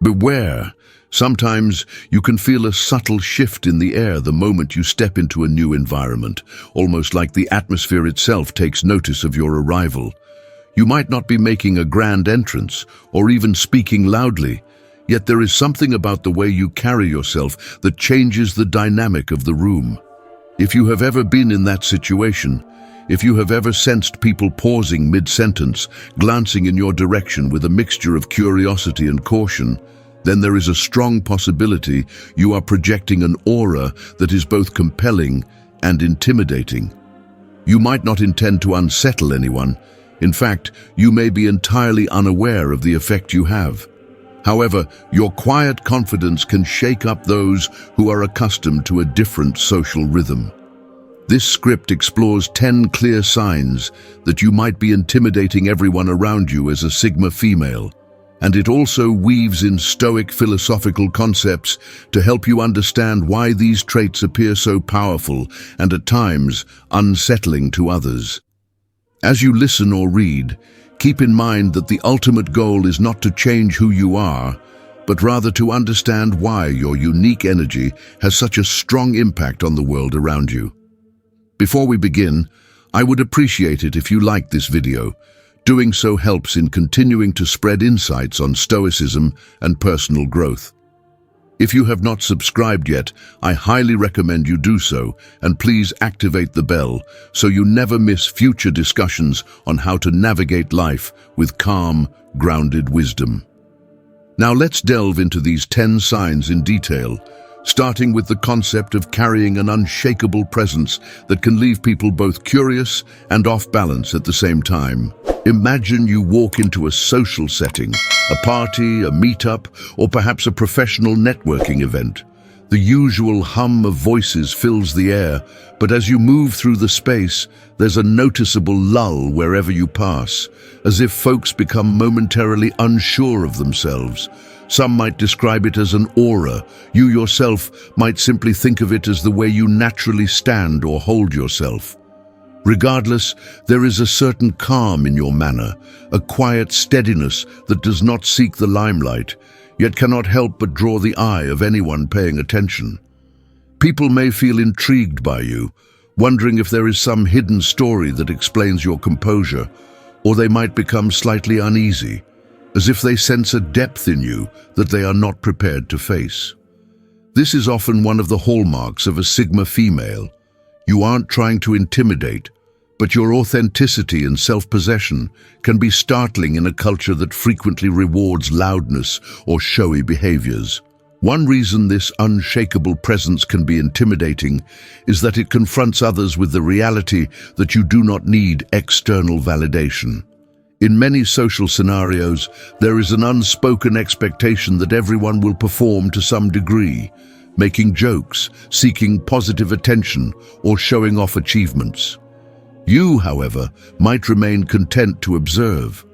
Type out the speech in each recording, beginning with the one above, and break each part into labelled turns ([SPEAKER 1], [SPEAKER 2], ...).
[SPEAKER 1] Beware. Sometimes you can feel a subtle shift in the air the moment you step into a new environment, almost like the atmosphere itself takes notice of your arrival. You might not be making a grand entrance or even speaking loudly, yet there is something about the way you carry yourself that changes the dynamic of the room. If you have ever been in that situation, if you have ever sensed people pausing mid-sentence, glancing in your direction with a mixture of curiosity and caution, then there is a strong possibility you are projecting an aura that is both compelling and intimidating. You might not intend to unsettle anyone. In fact, you may be entirely unaware of the effect you have. However, your quiet confidence can shake up those who are accustomed to a different social rhythm. This script explores 10 clear signs that you might be intimidating everyone around you as a Sigma female, and it also weaves in Stoic philosophical concepts to help you understand why these traits appear so powerful and at times unsettling to others. As you listen or read, keep in mind that the ultimate goal is not to change who you are, but rather to understand why your unique energy has such a strong impact on the world around you. Before we begin, I would appreciate it if you liked this video. Doing so helps in continuing to spread insights on Stoicism and personal growth. If you have not subscribed yet, I highly recommend you do so, and please activate the bell so you never miss future discussions on how to navigate life with calm, grounded wisdom. Now let's delve into these 10 signs in detail, starting with the concept of carrying an unshakable presence that can leave people both curious and off balance at the same time. Imagine you walk into a social setting, a party, a meetup, or perhaps a professional networking event. The usual hum of voices fills the air, but as you move through the space, there's a noticeable lull wherever you pass, as if folks become momentarily unsure of themselves. Some might describe it as an aura. You yourself might simply think of it as the way you naturally stand or hold yourself. Regardless, there is a certain calm in your manner, a quiet steadiness that does not seek the limelight, yet cannot help but draw the eye of anyone paying attention. People may feel intrigued by you, wondering if there is some hidden story that explains your composure, or they might become slightly uneasy, as if they sense a depth in you that they are not prepared to face. This is often one of the hallmarks of a Sigma female. You aren't trying to intimidate, but your authenticity and self-possession can be startling in a culture that frequently rewards loudness or showy behaviors. One reason this unshakable presence can be intimidating is that it confronts others with the reality that you do not need external validation. In many social scenarios, there is an unspoken expectation that everyone will perform to some degree, making jokes, seeking positive attention, or showing off achievements. You, however, might remain content to observe.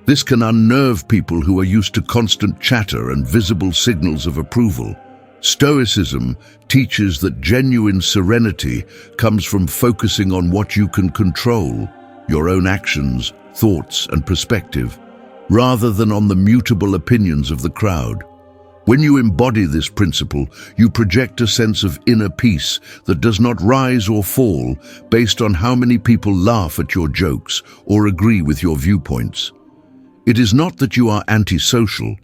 [SPEAKER 1] This can unnerve people who are used to constant chatter and visible signals of approval. Stoicism teaches that genuine serenity comes from focusing on what you can control, your own actions, thoughts, and perspective, rather than on the mutable opinions of the crowd. When you embody this principle, you project a sense of inner peace that does not rise or fall based on how many people laugh at your jokes or agree with your viewpoints. It is not that you are antisocial.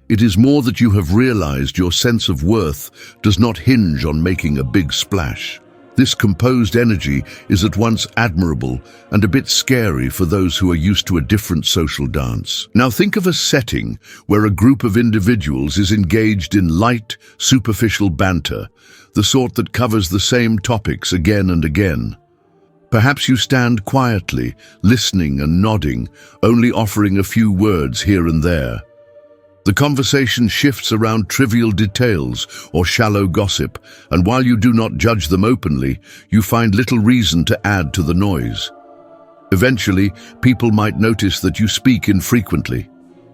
[SPEAKER 1] It is more that you have realized your sense of worth does not hinge on making a big splash. This composed energy is at once admirable and a bit scary for those who are used to a different social dance. Now think of a setting where a group of individuals is engaged in light, superficial banter, the sort that covers the same topics again and again. Perhaps you stand quietly, listening and nodding, only offering a few words here and there. The conversation shifts around trivial details or shallow gossip, and while you do not judge them openly, you find little reason to add to the noise. Eventually, people might notice that you speak infrequently,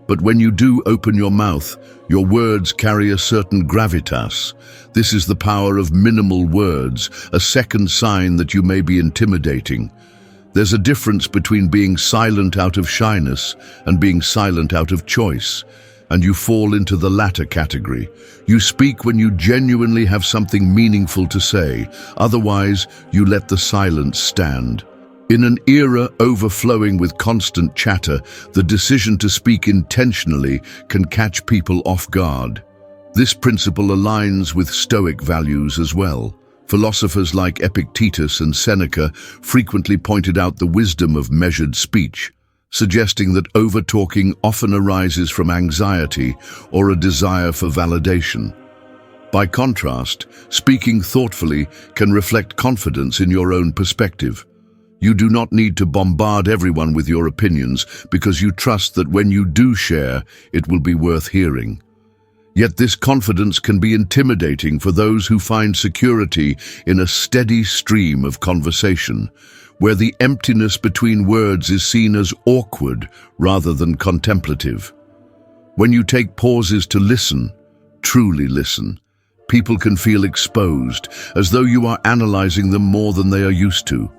[SPEAKER 1] but when you do open your mouth, your words carry a certain gravitas. This is the power of minimal words, a second sign that you may be intimidating. There's a difference between being silent out of shyness and being silent out of choice. and you fall into the latter category. You speak when you genuinely have something meaningful to say, otherwise you let the silence stand. In an era overflowing with constant chatter, the decision to speak intentionally can catch people off guard. This principle aligns with Stoic values as well. Philosophers like Epictetus and Seneca frequently pointed out the wisdom of measured speech, suggesting that over-talking often arises from anxiety or a desire for validation. By contrast, speaking thoughtfully can reflect confidence in your own perspective. You do not need to bombard everyone with your opinions because you trust that when you do share, it will be worth hearing. Yet this confidence can be intimidating for those who find security in a steady stream of conversation, where the emptiness between words is seen as awkward rather than contemplative. When you take pauses to listen, truly listen, people can feel exposed, as though you are analyzing them more than they are used to.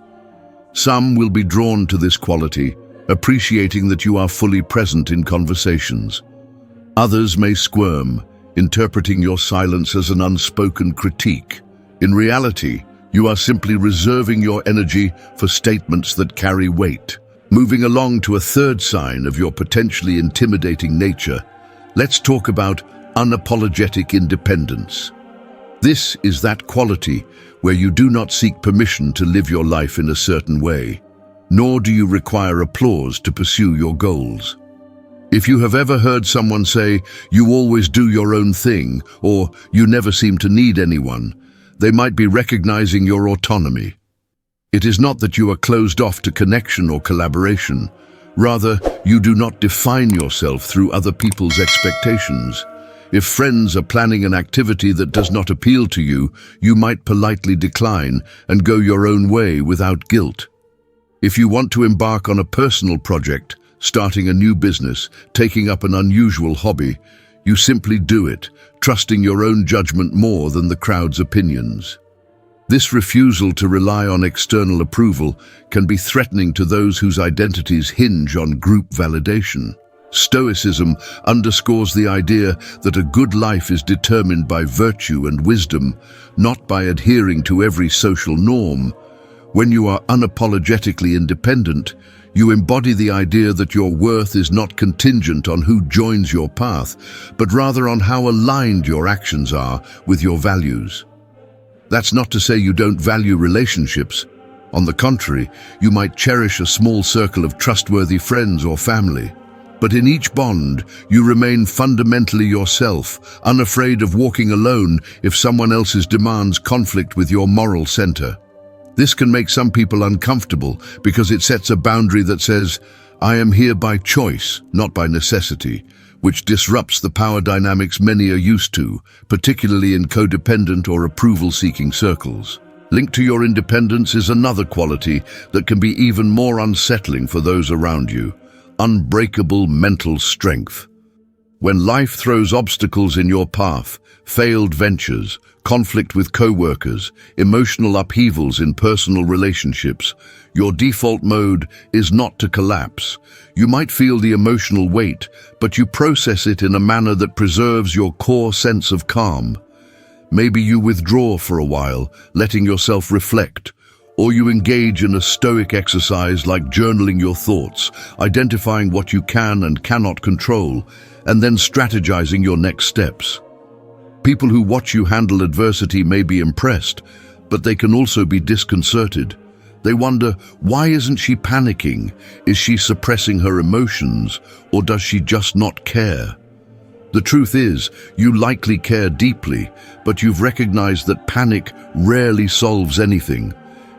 [SPEAKER 1] Some will be drawn to this quality, appreciating that you are fully present in conversations. Others may squirm, interpreting your silence as an unspoken critique. In reality, you are simply reserving your energy for statements that carry weight. Moving along to a third sign of your potentially intimidating nature, let's talk about unapologetic independence. This is that quality where you do not seek permission to live your life in a certain way, nor do you require applause to pursue your goals. If you have ever heard someone say, "You always do your own thing," or "You never seem to need anyone," they might be recognizing your autonomy. It is not that you are closed off to connection or collaboration. Rather, you do not define yourself through other people's expectations. If friends are planning an activity that does not appeal to you, you might politely decline and go your own way without guilt. If you want to embark on a personal project, starting a new business, taking up an unusual hobby, you simply do it, trusting your own judgment more than the crowd's opinions. This refusal to rely on external approval can be threatening to those whose identities hinge on group validation. Stoicism underscores the idea that a good life is determined by virtue and wisdom, not by adhering to every social norm. When you are unapologetically independent, you embody the idea that your worth is not contingent on who joins your path, but rather on how aligned your actions are with your values. That's not to say you don't value relationships. On the contrary, you might cherish a small circle of trustworthy friends or family. But in each bond, you remain fundamentally yourself, unafraid of walking alone if someone else's demands conflict with your moral center. This can make some people uncomfortable because it sets a boundary that says, "I am here by choice, not by necessity," which disrupts the power dynamics many are used to, particularly in codependent or approval-seeking circles. Linked to your independence is another quality that can be even more unsettling for those around you: unbreakable mental strength. When life throws obstacles in your path, failed ventures, conflict with co-workers, emotional upheavals in personal relationships, your default mode is not to collapse. You might feel the emotional weight, but you process it in a manner that preserves your core sense of calm. Maybe you withdraw for a while, letting yourself reflect, or you engage in a stoic exercise like journaling your thoughts, identifying what you can and cannot control, and then strategizing your next steps. People who watch you handle adversity may be impressed, but they can also be disconcerted. They wonder, why isn't she panicking? Is she suppressing her emotions, or does she just not care? The truth is, you likely care deeply, but you've recognized that panic rarely solves anything.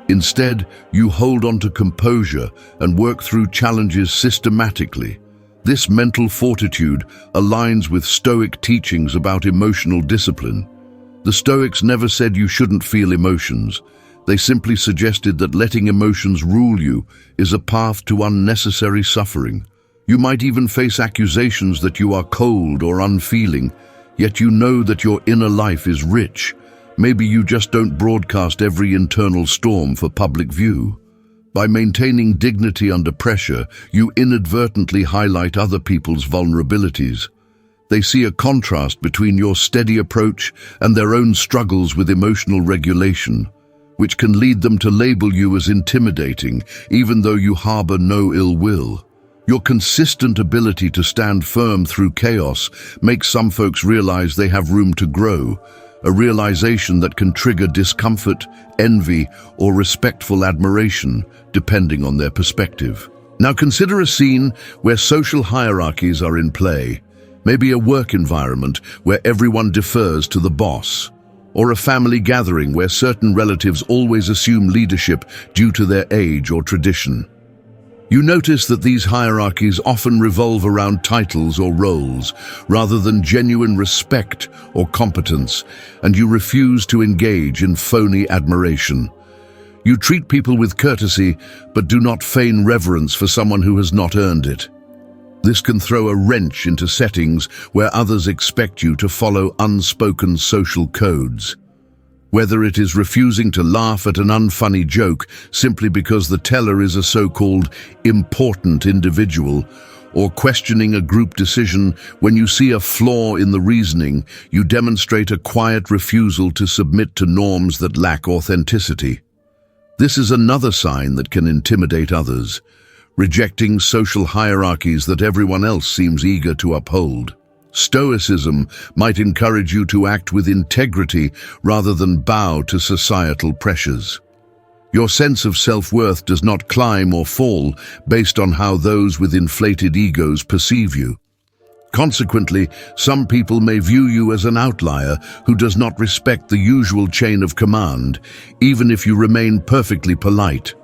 [SPEAKER 1] Instead, you hold on to composure and work through challenges systematically. This mental fortitude aligns with Stoic teachings about emotional discipline. The Stoics never said you shouldn't feel emotions. They simply suggested that letting emotions rule you is a path to unnecessary suffering. You might even face accusations that you are cold or unfeeling, yet you know that your inner life is rich. Maybe you just don't broadcast every internal storm for public view. By maintaining dignity under pressure, you inadvertently highlight other people's vulnerabilities. They see a contrast between your steady approach and their own struggles with emotional regulation, which can lead them to label you as intimidating, even though you harbor no ill will. Your consistent ability to stand firm through chaos makes some folks realize they have room to grow, a realization that can trigger discomfort, envy, or respectful admiration, depending on their perspective. Now consider a scene where social hierarchies are in play, maybe a work environment where everyone defers to the boss, or a family gathering where certain relatives always assume leadership due to their age or tradition. You notice that these hierarchies often revolve around titles or roles, rather than genuine respect or competence, and you refuse to engage in phony admiration. You treat people with courtesy, but do not feign reverence for someone who has not earned it. This can throw a wrench into settings where others expect you to follow unspoken social codes. Whether it is refusing to laugh at an unfunny joke simply because the teller is a so-called important individual, or questioning a group decision when you see a flaw in the reasoning, you demonstrate a quiet refusal to submit to norms that lack authenticity. This is another sign that can intimidate others, rejecting social hierarchies that everyone else seems eager to uphold. Stoicism might encourage you to act with integrity rather than bow to societal pressures. Your sense of self-worth does not climb or fall based on how those with inflated egos perceive you. Consequently, some people may view you as an outlier who does not respect the usual chain of command, even if you remain perfectly polite.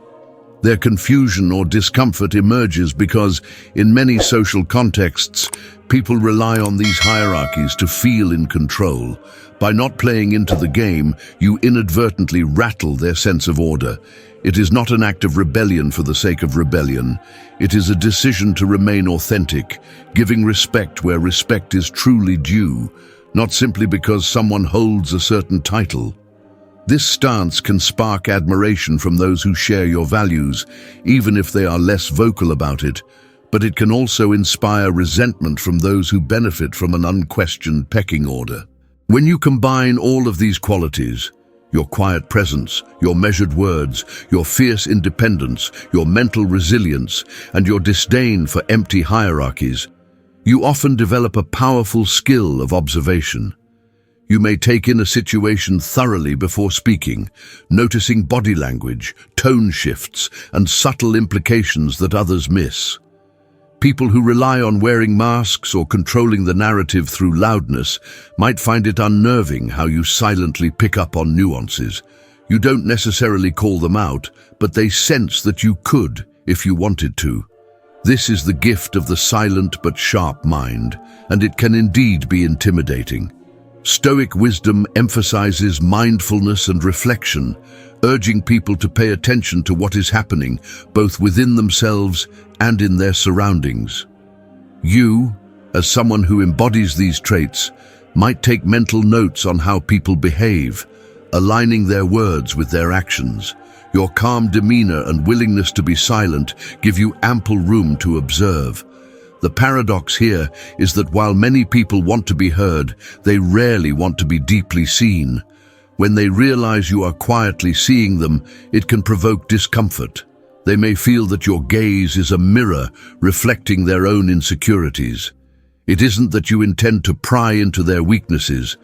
[SPEAKER 1] Their confusion or discomfort emerges because, in many social contexts, people rely on these hierarchies to feel in control. By not playing into the game, you inadvertently rattle their sense of order. It is not an act of rebellion for the sake of rebellion. It is a decision to remain authentic, giving respect where respect is truly due, not simply because someone holds a certain title. This stance can spark admiration from those who share your values, even if they are less vocal about it, but it can also inspire resentment from those who benefit from an unquestioned pecking order. When you combine all of these qualities, your quiet presence, your measured words, your fierce independence, your mental resilience, and your disdain for empty hierarchies, you often develop a powerful skill of observation. You may take in a situation thoroughly before speaking, noticing body language, tone shifts, and subtle implications that others miss. People who rely on wearing masks or controlling the narrative through loudness might find it unnerving how you silently pick up on nuances. You don't necessarily call them out, but they sense that you could if you wanted to. This is the gift of the silent but sharp mind, and it can indeed be intimidating. Stoic wisdom emphasizes mindfulness and reflection, urging people to pay attention to what is happening, both within themselves and in their surroundings. You, as someone who embodies these traits, might take mental notes on how people behave, aligning their words with their actions. Your calm demeanor and willingness to be silent give you ample room to observe. The paradox here is that while many people want to be heard, they rarely want to be deeply seen. When they realize you are quietly seeing them, it can provoke discomfort. They may feel that your gaze is a mirror reflecting their own insecurities. It isn't that you intend to pry into their weaknesses,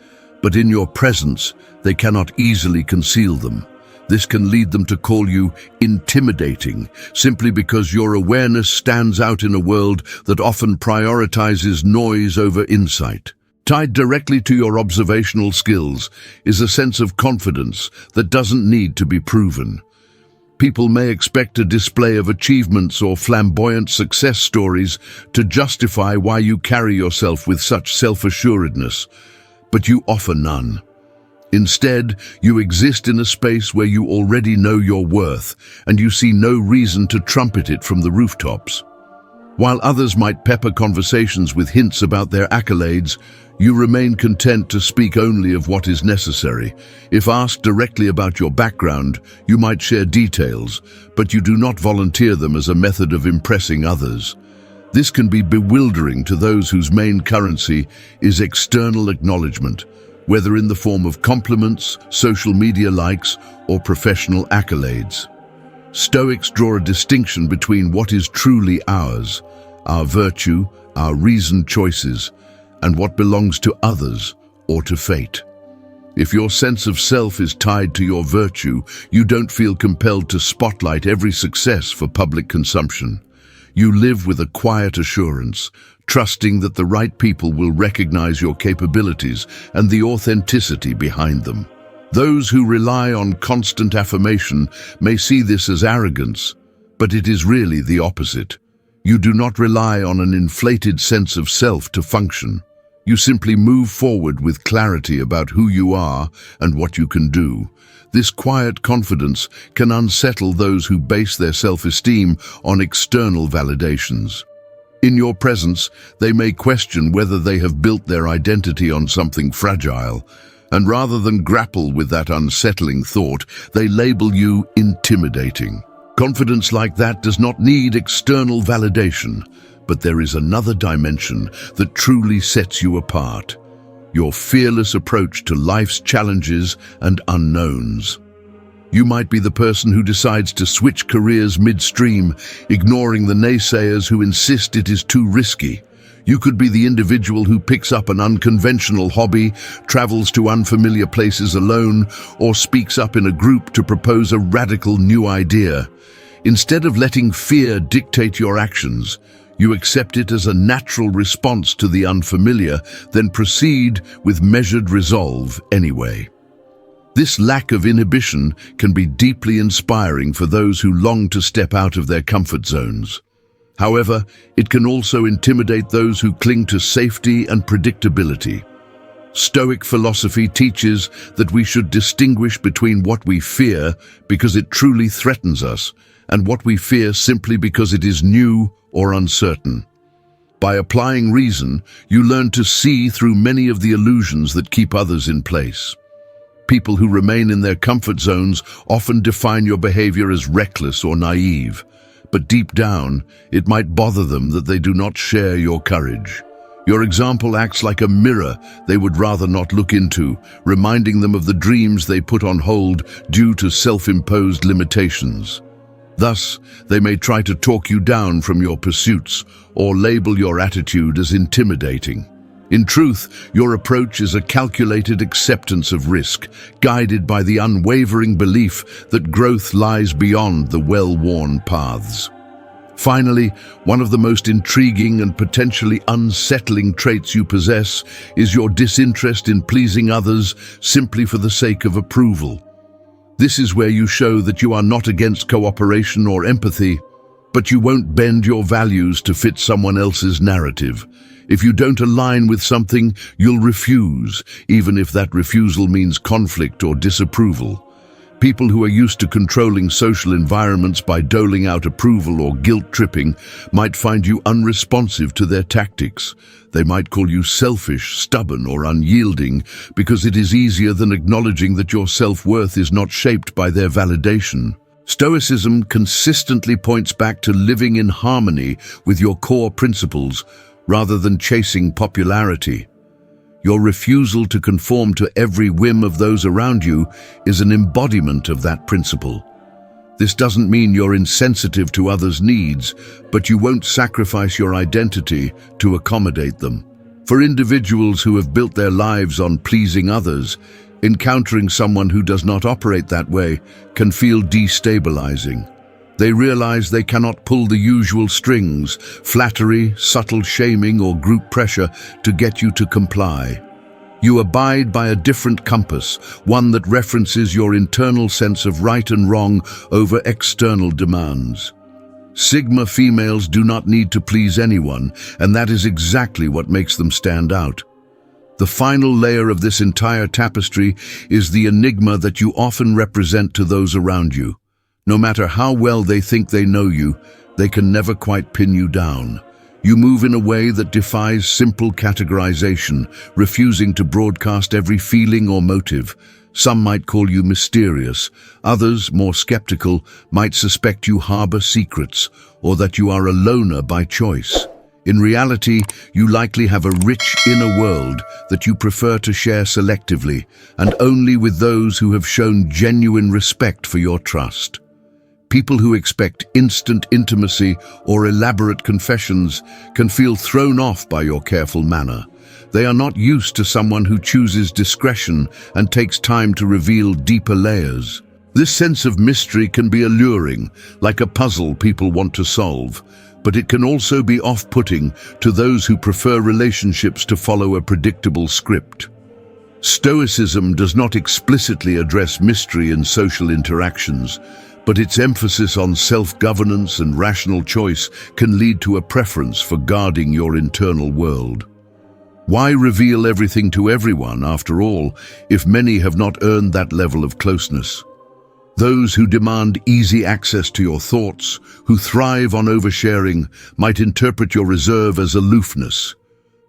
[SPEAKER 1] but in your presence, they cannot easily conceal them. This can lead them to call you intimidating, simply because your awareness stands out in a world that often prioritizes noise over insight. Tied directly to your observational skills is a sense of confidence that doesn't need to be proven. People may expect a display of achievements or flamboyant success stories to justify why you carry yourself with such self-assuredness, but you offer none. Instead, you exist in a space where you already know your worth, and you see no reason to trumpet it from the rooftops. While others might pepper conversations with hints about their accolades, you remain content to speak only of what is necessary. If asked directly about your background, you might share details, but you do not volunteer them as a method of impressing others. This can be bewildering to those whose main currency is external acknowledgement, whether in the form of compliments, social media likes, or professional accolades. Stoics draw a distinction between what is truly ours, our virtue, our reasoned choices, and what belongs to others or to fate. If your sense of self is tied to your virtue, you don't feel compelled to spotlight every success for public consumption. You live with a quiet assurance, trusting that the right people will recognize your capabilities and the authenticity behind them. Those who rely on constant affirmation may see this as arrogance, but it is really the opposite. You do not rely on an inflated sense of self to function. You simply move forward with clarity about who you are and what you can do. This quiet confidence can unsettle those who base their self-esteem on external validations. In your presence, they may question whether they have built their identity on something fragile, and rather than grapple with that unsettling thought, they label you intimidating. Confidence like that does not need external validation, but there is another dimension that truly sets you apart: your fearless approach to life's challenges and unknowns. You might be the person who decides to switch careers midstream, ignoring the naysayers who insist it is too risky. You could be the individual who picks up an unconventional hobby, travels to unfamiliar places alone, or speaks up in a group to propose a radical new idea. Instead of letting fear dictate your actions, you accept it as a natural response to the unfamiliar, then proceed with measured resolve anyway. This lack of inhibition can be deeply inspiring for those who long to step out of their comfort zones. However, it can also intimidate those who cling to safety and predictability. Stoic philosophy teaches that we should distinguish between what we fear because it truly threatens us and what we fear simply because it is new or uncertain. By applying reason, you learn to see through many of the illusions that keep others in place. People who remain in their comfort zones often define your behavior as reckless or naive, but deep down, it might bother them that they do not share your courage. Your example acts like a mirror they would rather not look into, reminding them of the dreams they put on hold due to self-imposed limitations. Thus, they may try to talk you down from your pursuits or label your attitude as intimidating. In truth, your approach is a calculated acceptance of risk, guided by the unwavering belief that growth lies beyond the well-worn paths. Finally, one of the most intriguing and potentially unsettling traits you possess is your disinterest in pleasing others simply for the sake of approval. This is where you show that you are not against cooperation or empathy, but you won't bend your values to fit someone else's narrative. If you don't align with something, you'll refuse, even if that refusal means conflict or disapproval. People who are used to controlling social environments by doling out approval or guilt-tripping might find you unresponsive to their tactics. They might call you selfish, stubborn, or unyielding because it is easier than acknowledging that your self-worth is not shaped by their validation. Stoicism consistently points back to living in harmony with your core principles rather than chasing popularity. Your refusal to conform to every whim of those around you is an embodiment of that principle. This doesn't mean you're insensitive to others' needs, but you won't sacrifice your identity to accommodate them. For individuals who have built their lives on pleasing others, encountering someone who does not operate that way can feel destabilizing. They realize they cannot pull the usual strings, flattery, subtle shaming, or group pressure to get you to comply. You abide by a different compass, one that references your internal sense of right and wrong over external demands. Sigma females do not need to please anyone, and that is exactly what makes them stand out. The final layer of this entire tapestry is the enigma that you often represent to those around you. No matter how well they think they know you, they can never quite pin you down. You move in a way that defies simple categorization, refusing to broadcast every feeling or motive. Some might call you mysterious. Others, more skeptical, might suspect you harbor secrets, or that you are a loner by choice. In reality, you likely have a rich inner world that you prefer to share selectively and only with those who have shown genuine respect for your trust. People who expect instant intimacy or elaborate confessions can feel thrown off by your careful manner. They are not used to someone who chooses discretion and takes time to reveal deeper layers. This sense of mystery can be alluring, like a puzzle people want to solve, but it can also be off-putting to those who prefer relationships to follow a predictable script. Stoicism does not explicitly address mystery in social interactions, but its emphasis on self-governance and rational choice can lead to a preference for guarding your internal world. Why reveal everything to everyone, after all, if many have not earned that level of closeness? Those who demand easy access to your thoughts, who thrive on oversharing, might interpret your reserve as aloofness.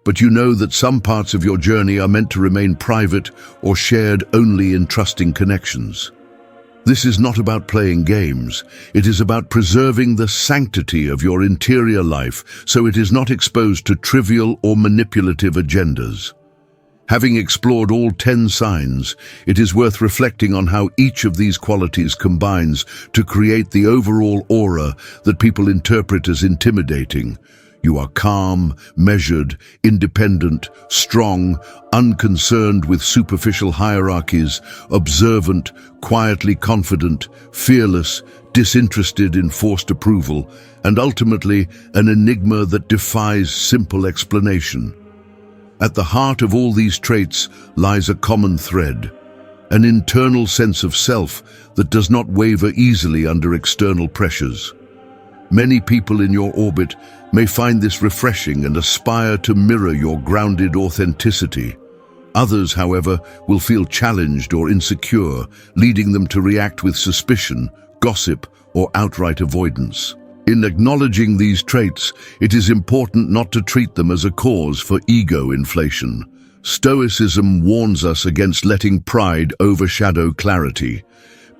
[SPEAKER 1] But you know that some parts of your journey are meant to remain private or shared only in trusting connections. This is not about playing games. It is about preserving the sanctity of your interior life so it is not exposed to trivial or manipulative agendas. Having explored all 10 signs, it is worth reflecting on how each of these qualities combines to create the overall aura that people interpret as intimidating. You are calm, measured, independent, strong, unconcerned with superficial hierarchies, observant, quietly confident, fearless, disinterested in forced approval, and ultimately an enigma that defies simple explanation. At the heart of all these traits lies a common thread, an internal sense of self that does not waver easily under external pressures. Many people in your orbit may find this refreshing and aspire to mirror your grounded authenticity. Others, however, will feel challenged or insecure, leading them to react with suspicion, gossip, or outright avoidance. In acknowledging these traits, it is important not to treat them as a cause for ego inflation. Stoicism warns us against letting pride overshadow clarity.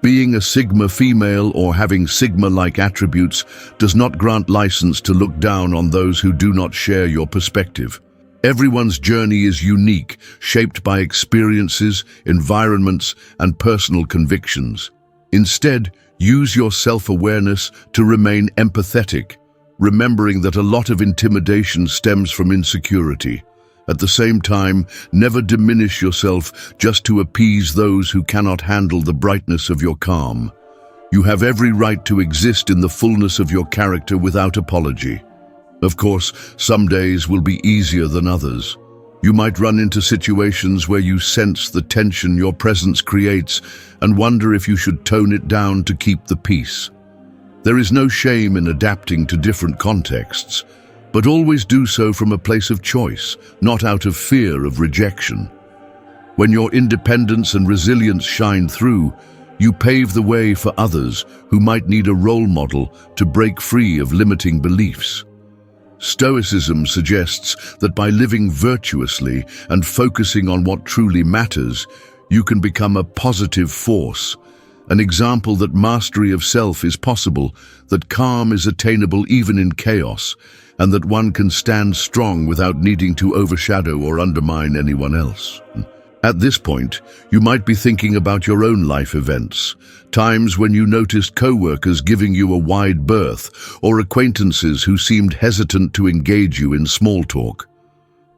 [SPEAKER 1] Being a Sigma female or having Sigma-like attributes does not grant license to look down on those who do not share your perspective. Everyone's journey is unique, shaped by experiences, environments, and personal convictions. Instead, use your self-awareness to remain empathetic, remembering that a lot of intimidation stems from insecurity. At the same time, never diminish yourself just to appease those who cannot handle the brightness of your calm. You have every right to exist in the fullness of your character without apology. Of course, some days will be easier than others. You might run into situations where you sense the tension your presence creates and wonder if you should tone it down to keep the peace. There is no shame in adapting to different contexts, but always do so from a place of choice, not out of fear of rejection. When your independence and resilience shine through, you pave the way for others who might need a role model to break free of limiting beliefs. Stoicism suggests that by living virtuously and focusing on what truly matters, you can become a positive force, an example that mastery of self is possible, that calm is attainable even in chaos, and that one can stand strong without needing to overshadow or undermine anyone else. At this point, you might be thinking about your own life events, times when you noticed co-workers giving you a wide berth, or acquaintances who seemed hesitant to engage you in small talk.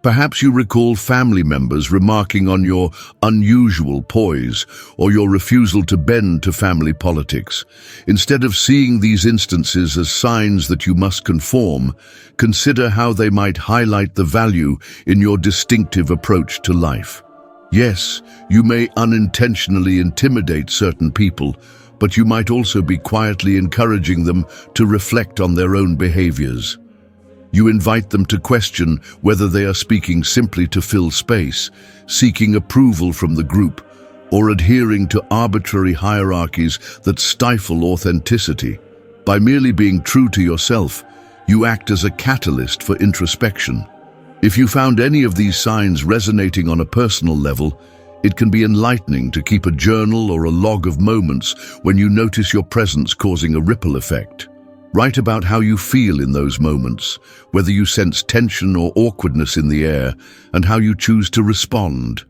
[SPEAKER 1] Perhaps you recall family members remarking on your unusual poise or your refusal to bend to family politics. Instead of seeing these instances as signs that you must conform, consider how they might highlight the value in your distinctive approach to life. Yes, you may unintentionally intimidate certain people, but you might also be quietly encouraging them to reflect on their own behaviors. You invite them to question whether they are speaking simply to fill space, seeking approval from the group, or adhering to arbitrary hierarchies that stifle authenticity. By merely being true to yourself, you act as a catalyst for introspection. If you found any of these signs resonating on a personal level, it can be enlightening to keep a journal or a log of moments when you notice your presence causing a ripple effect. Write about how you feel in those moments, whether you sense tension or awkwardness in the air, and how you choose to respond.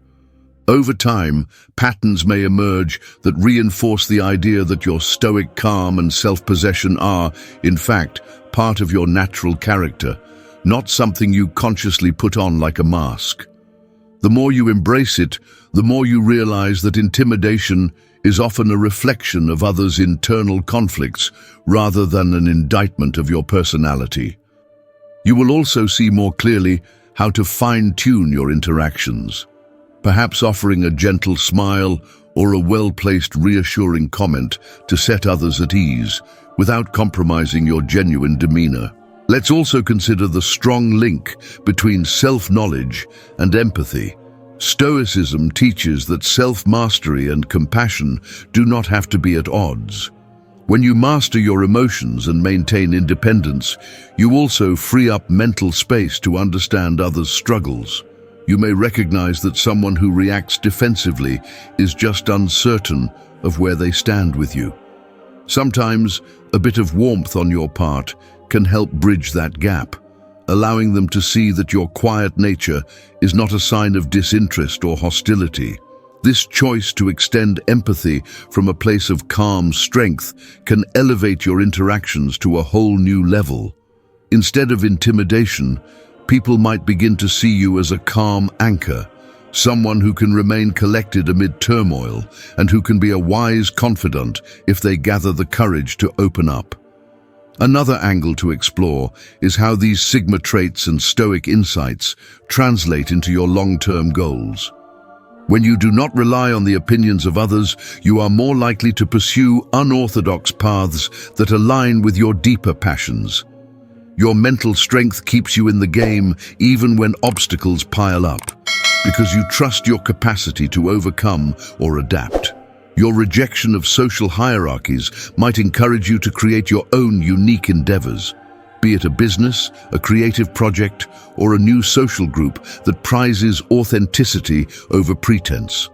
[SPEAKER 1] Over time, patterns may emerge that reinforce the idea that your stoic calm and self-possession are, in fact, part of your natural character, not something you consciously put on like a mask. The more you embrace it, the more you realize that intimidation is often a reflection of others' internal conflicts rather than an indictment of your personality. You will also see more clearly how to fine-tune your interactions, perhaps offering a gentle smile or a well-placed reassuring comment to set others at ease without compromising your genuine demeanor. Let's also consider the strong link between self-knowledge and empathy. Stoicism teaches that self-mastery and compassion do not have to be at odds. When you master your emotions and maintain independence, you also free up mental space to understand others' struggles. You may recognize that someone who reacts defensively is just uncertain of where they stand with you. Sometimes, a bit of warmth on your part can help bridge that gap, allowing them to see that your quiet nature is not a sign of disinterest or hostility. This choice to extend empathy from a place of calm strength can elevate your interactions to a whole new level. Instead of intimidation, people might begin to see you as a calm anchor, someone who can remain collected amid turmoil and who can be a wise confidant if they gather the courage to open up. Another angle to explore is how these Sigma traits and Stoic insights translate into your long-term goals. When you do not rely on the opinions of others, you are more likely to pursue unorthodox paths that align with your deeper passions. Your mental strength keeps you in the game even when obstacles pile up, because you trust your capacity to overcome or adapt. Your rejection of social hierarchies might encourage you to create your own unique endeavors, be it a business, a creative project, or a new social group that prizes authenticity over pretense.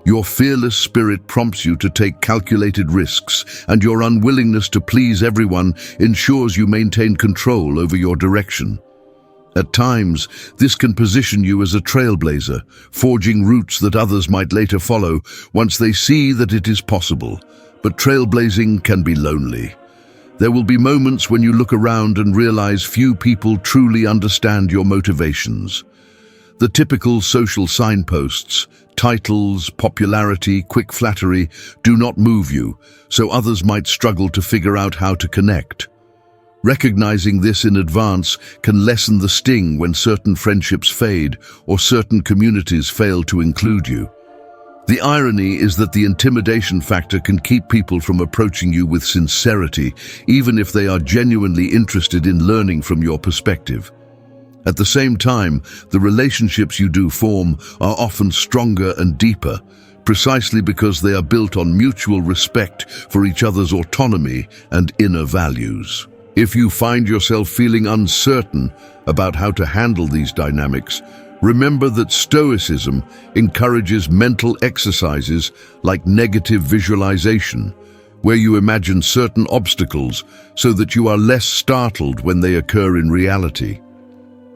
[SPEAKER 1] Your fearless spirit prompts you to take calculated risks, and your unwillingness to please everyone ensures you maintain control over your direction. At times, this can position you as a trailblazer, forging routes that others might later follow once they see that it is possible. But trailblazing can be lonely. There will be moments when you look around and realize few people truly understand your motivations. The typical social signposts, titles, popularity, quick flattery, do not move you, so others might struggle to figure out how to connect. Recognizing this in advance can lessen the sting when certain friendships fade or certain communities fail to include you. The irony is that the intimidation factor can keep people from approaching you with sincerity, even if they are genuinely interested in learning from your perspective. At the same time, the relationships you do form are often stronger and deeper, precisely because they are built on mutual respect for each other's autonomy and inner values. If you find yourself feeling uncertain about how to handle these dynamics, remember that Stoicism encourages mental exercises like negative visualization, where you imagine certain obstacles so that you are less startled when they occur in reality.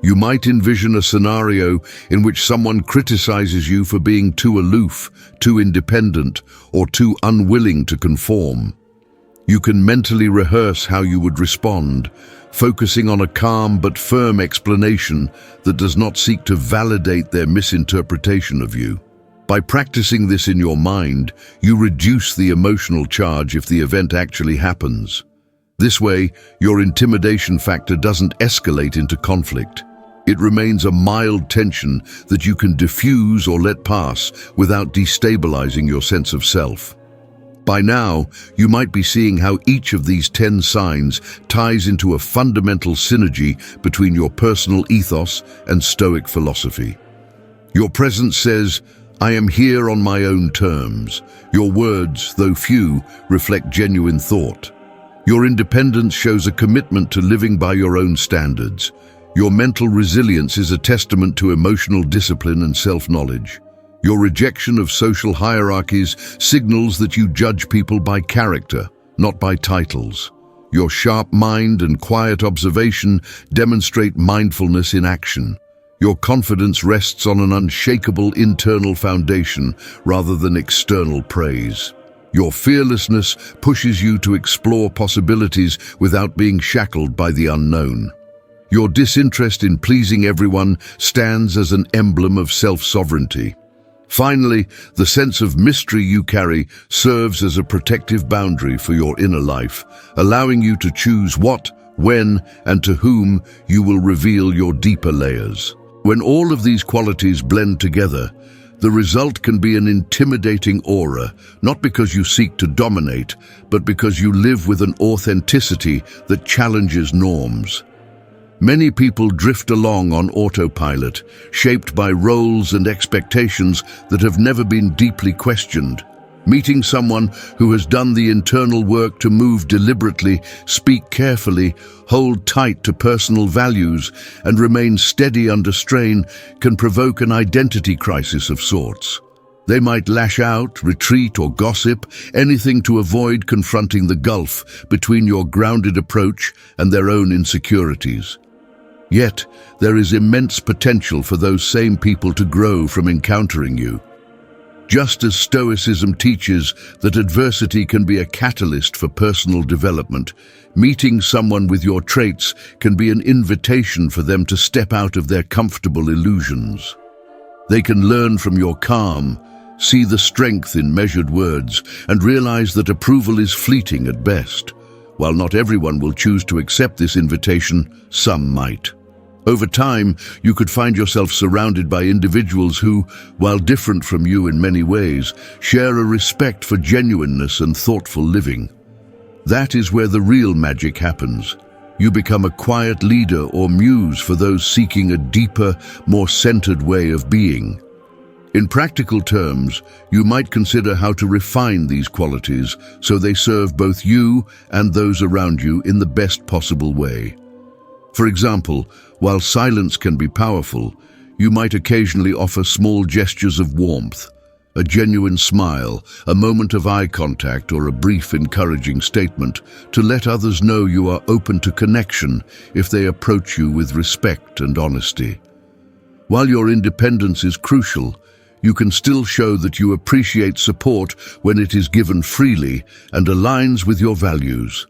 [SPEAKER 1] You might envision a scenario in which someone criticizes you for being too aloof, too independent, or too unwilling to conform. You can mentally rehearse how you would respond, focusing on a calm but firm explanation that does not seek to validate their misinterpretation of you. By practicing this in your mind, you reduce the emotional charge if the event actually happens. This way, your intimidation factor doesn't escalate into conflict. It remains a mild tension that you can diffuse or let pass without destabilizing your sense of self. By now, you might be seeing how each of these 10 signs ties into a fundamental synergy between your personal ethos and Stoic philosophy. Your presence says, "I am here on my own terms." Your words, though few, reflect genuine thought. Your independence shows a commitment to living by your own standards. Your mental resilience is a testament to emotional discipline and self-knowledge. Your rejection of social hierarchies signals that you judge people by character, not by titles. Your sharp mind and quiet observation demonstrate mindfulness in action. Your confidence rests on an unshakable internal foundation rather than external praise. Your fearlessness pushes you to explore possibilities without being shackled by the unknown. Your disinterest in pleasing everyone stands as an emblem of self-sovereignty. Finally, the sense of mystery you carry serves as a protective boundary for your inner life, allowing you to choose what, when, and to whom you will reveal your deeper layers. When all of these qualities blend together, the result can be an intimidating aura, not because you seek to dominate, but because you live with an authenticity that challenges norms. Many people drift along on autopilot, shaped by roles and expectations that have never been deeply questioned. Meeting someone who has done the internal work to move deliberately, speak carefully, hold tight to personal values, and remain steady under strain can provoke an identity crisis of sorts. They might lash out, retreat, or gossip, anything to avoid confronting the gulf between your grounded approach and their own insecurities. Yet, there is immense potential for those same people to grow from encountering you. Just as Stoicism teaches that adversity can be a catalyst for personal development, meeting someone with your traits can be an invitation for them to step out of their comfortable illusions. They can learn from your calm, see the strength in measured words, and realize that approval is fleeting at best. While not everyone will choose to accept this invitation, some might. Over time, you could find yourself surrounded by individuals who, while different from you in many ways, share a respect for genuineness and thoughtful living. That is where the real magic happens. You become a quiet leader or muse for those seeking a deeper, more centered way of being. In practical terms, you might consider how to refine these qualities so they serve both you and those around you in the best possible way. For example, while silence can be powerful, you might occasionally offer small gestures of warmth, a genuine smile, a moment of eye contact, or a brief encouraging statement to let others know you are open to connection if they approach you with respect and honesty. While your independence is crucial, you can still show that you appreciate support when it is given freely and aligns with your values.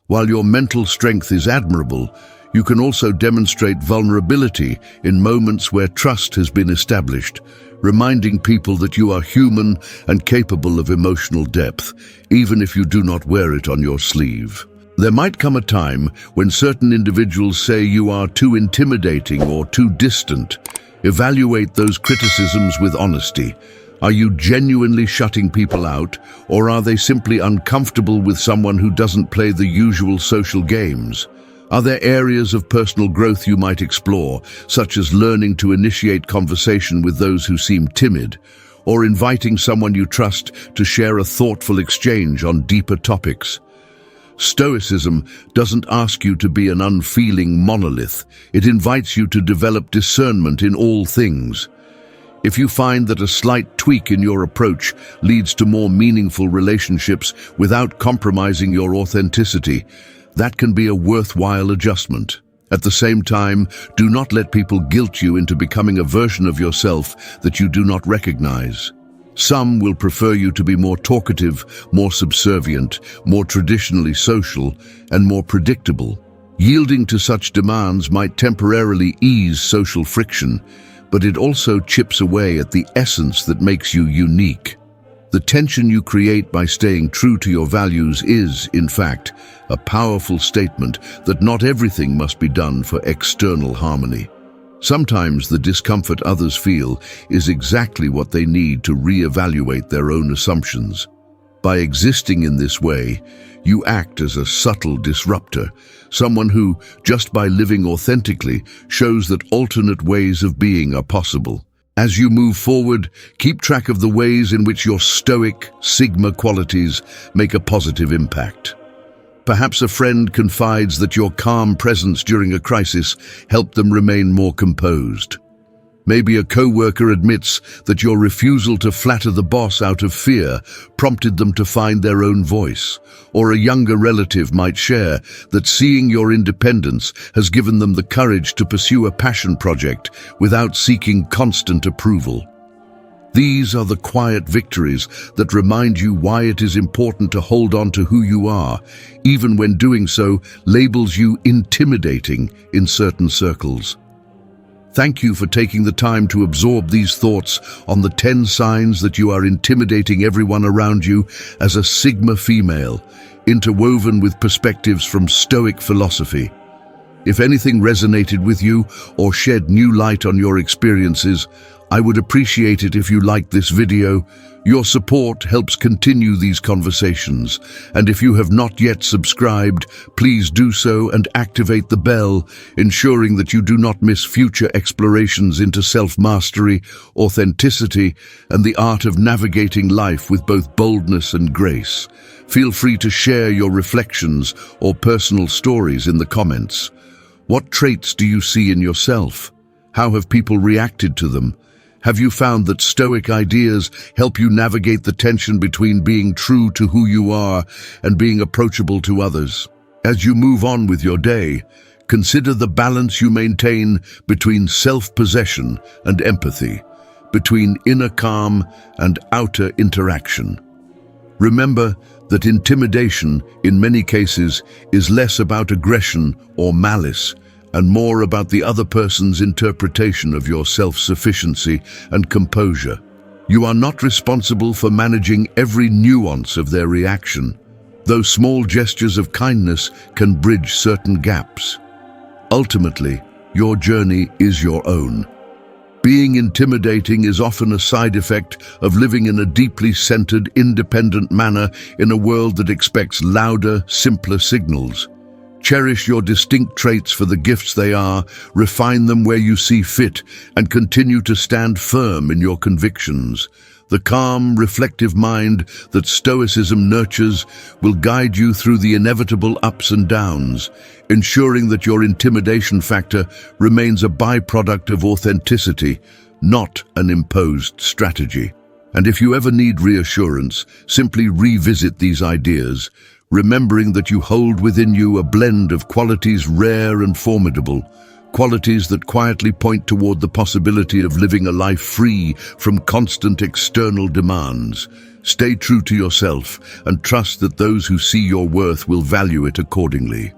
[SPEAKER 1] While your mental strength is admirable, you can also demonstrate vulnerability in moments where trust has been established, reminding people that you are human and capable of emotional depth, even if you do not wear it on your sleeve. There might come a time when certain individuals say you are too intimidating or too distant. Evaluate those criticisms with honesty. Are you genuinely shutting people out, or are they simply uncomfortable with someone who doesn't play the usual social games? Are there areas of personal growth you might explore, such as learning to initiate conversation with those who seem timid, or inviting someone you trust to share a thoughtful exchange on deeper topics? Stoicism doesn't ask you to be an unfeeling monolith. It invites you to develop discernment in all things. If you find that a slight tweak in your approach leads to more meaningful relationships without compromising your authenticity, that can be a worthwhile adjustment. At the same time, do not let people guilt you into becoming a version of yourself that you do not recognize. Some will prefer you to be more talkative, more subservient, more traditionally social, and more predictable. Yielding to such demands might temporarily ease social friction, but it also chips away at the essence that makes you unique. The tension you create by staying true to your values is, in fact, a powerful statement that not everything must be done for external harmony. Sometimes the discomfort others feel is exactly what they need to reevaluate their own assumptions. By existing in this way, you act as a subtle disruptor, someone who, just by living authentically, shows that alternate ways of being are possible. As you move forward, keep track of the ways in which your stoic, sigma qualities make a positive impact. Perhaps a friend confides that your calm presence during a crisis helped them remain more composed. Maybe a co-worker admits that your refusal to flatter the boss out of fear prompted them to find their own voice. Or a younger relative might share that seeing your independence has given them the courage to pursue a passion project without seeking constant approval. These are the quiet victories that remind you why it is important to hold on to who you are, even when doing so labels you intimidating in certain circles. Thank you for taking the time to absorb these thoughts on the 10 signs that you are intimidating everyone around you as a Sigma female, interwoven with perspectives from Stoic philosophy. If anything resonated with you or shed new light on your experiences, I would appreciate it if you liked this video. Your support helps continue these conversations, and if you have not yet subscribed, please do so and activate the bell, ensuring that you do not miss future explorations into self-mastery, authenticity, and the art of navigating life with both boldness and grace. Feel free to share your reflections or personal stories in the comments. What traits do you see in yourself? How have people reacted to them? Have you found that Stoic ideas help you navigate the tension between being true to who you are and being approachable to others? As you move on with your day, consider the balance you maintain between self-possession and empathy, between inner calm and outer interaction. Remember that intimidation, in many cases, is less about aggression or malice and more about the other person's interpretation of your self-sufficiency and composure. You are not responsible for managing every nuance of their reaction, though small gestures of kindness can bridge certain gaps. Ultimately, your journey is your own. Being intimidating is often a side effect of living in a deeply centered, independent manner in a world that expects louder, simpler signals. Cherish your distinct traits for the gifts they are, refine them where you see fit, and continue to stand firm in your convictions. The calm, reflective mind that Stoicism nurtures will guide you through the inevitable ups and downs, ensuring that your intimidation factor remains a byproduct of authenticity, not an imposed strategy. And if you ever need reassurance, simply revisit these ideas, remembering that you hold within you a blend of qualities rare and formidable, qualities that quietly point toward the possibility of living a life free from constant external demands. Stay true to yourself and trust that those who see your worth will value it accordingly.